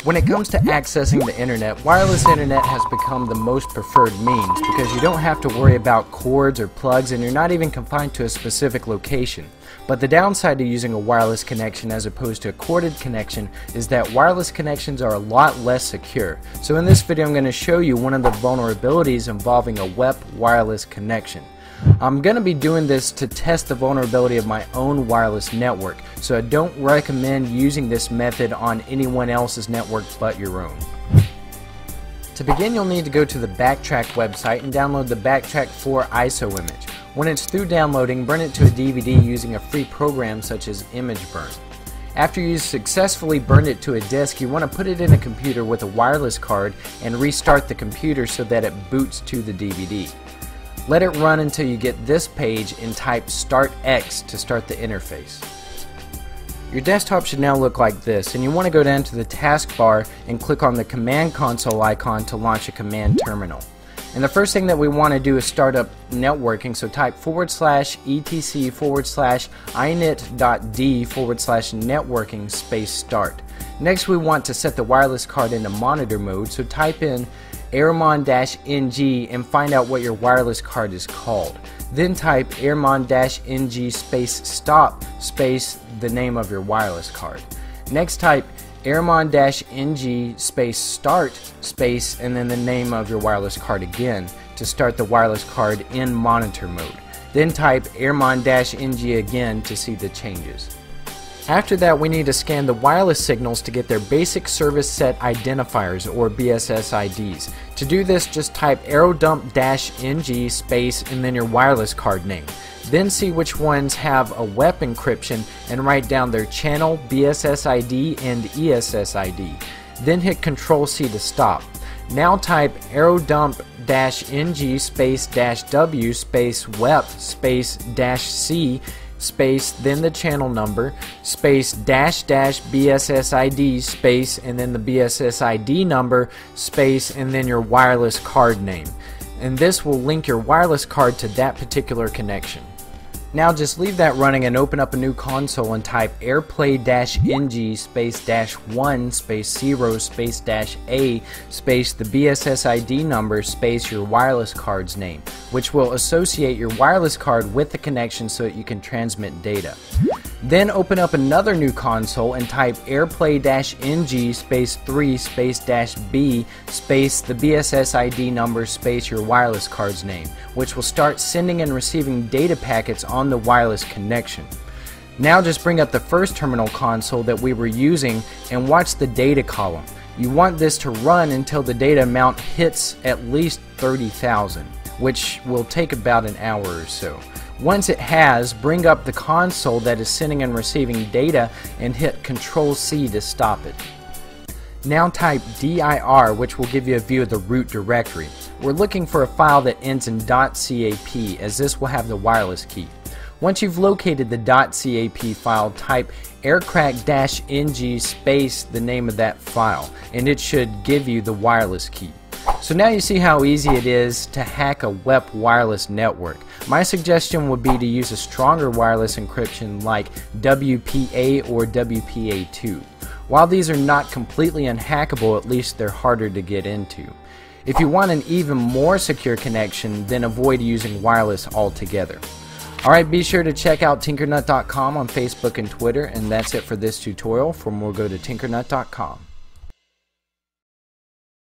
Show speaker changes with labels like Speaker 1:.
Speaker 1: When it comes to accessing the internet, wireless internet has become the most preferred means because you don't have to worry about cords or plugs, and you're not even confined to a specific location. But the downside to using a wireless connection as opposed to a corded connection is that wireless connections are a lot less secure. So in this video I'm going to show you one of the vulnerabilities involving a WEP wireless connection. I'm going to be doing this to test the vulnerability of my own wireless network, so I don't recommend using this method on anyone else's network but your own. To begin, you'll need to go to the Backtrack website and download the Backtrack 4 ISO image. When it's through downloading, burn it to a DVD using a free program such as Image Burn. After you've successfully burned it to a disk, you want to put it in a computer with a wireless card and restart the computer so that it boots to the DVD. Let it run until you get this page and type Start X to start the interface. Your desktop should now look like this, and you want to go down to the taskbar and click on the command console icon to launch a command terminal. And the first thing that we want to do is start up networking, so type /etc/init.d/networking start. Next we want to set the wireless card into monitor mode, so type in airmon-ng and find out what your wireless card is called. Then type airmon-ng stop the name of your wireless card. Next type airmon-ng start and then the name of your wireless card again to start the wireless card in monitor mode. Then type airmon-ng again to see the changes. After that, we need to scan the wireless signals to get their basic service set identifiers, or BSS IDs. To do this, just type aerodump-ng and then your wireless card name. Then see which ones have a WEP encryption and write down their channel, BSS ID, and ESS ID. Then hit Ctrl-C to stop. Now type aerodump-ng -w WEP -C then the channel number --BSS ID and then the BSS ID number and then your wireless card name, and this will link your wireless card to that particular connection. Now just leave that running and open up a new console and type airplay-ng -1 -0 -A the BSS ID number your wireless card's name, which will associate your wireless card with the connection so that you can transmit data. Then open up another new console and type airplay-ng -3 -B the BSS ID number your wireless card's name, which will start sending and receiving data packets on the wireless connection. Now just bring up the first terminal console that we were using and watch the data column. You want this to run until the data amount hits at least 30,000, which will take about an hour or so. Once it has, bring up the console that is sending and receiving data and hit Ctrl-C to stop it. Now type dir, which will give you a view of the root directory. We're looking for a file that ends in .cap, as this will have the wireless key. Once you've located the .cap file, type aircrack-ng the name of that file, and it should give you the wireless key. So now you see how easy it is to hack a WEP wireless network. My suggestion would be to use a stronger wireless encryption like WPA or WPA2. While these are not completely unhackable, at least they're harder to get into. If you want an even more secure connection, then avoid using wireless altogether. Alright, be sure to check out tinkernut.com on Facebook and Twitter, and that's it for this tutorial. For more, go to tinkernut.com.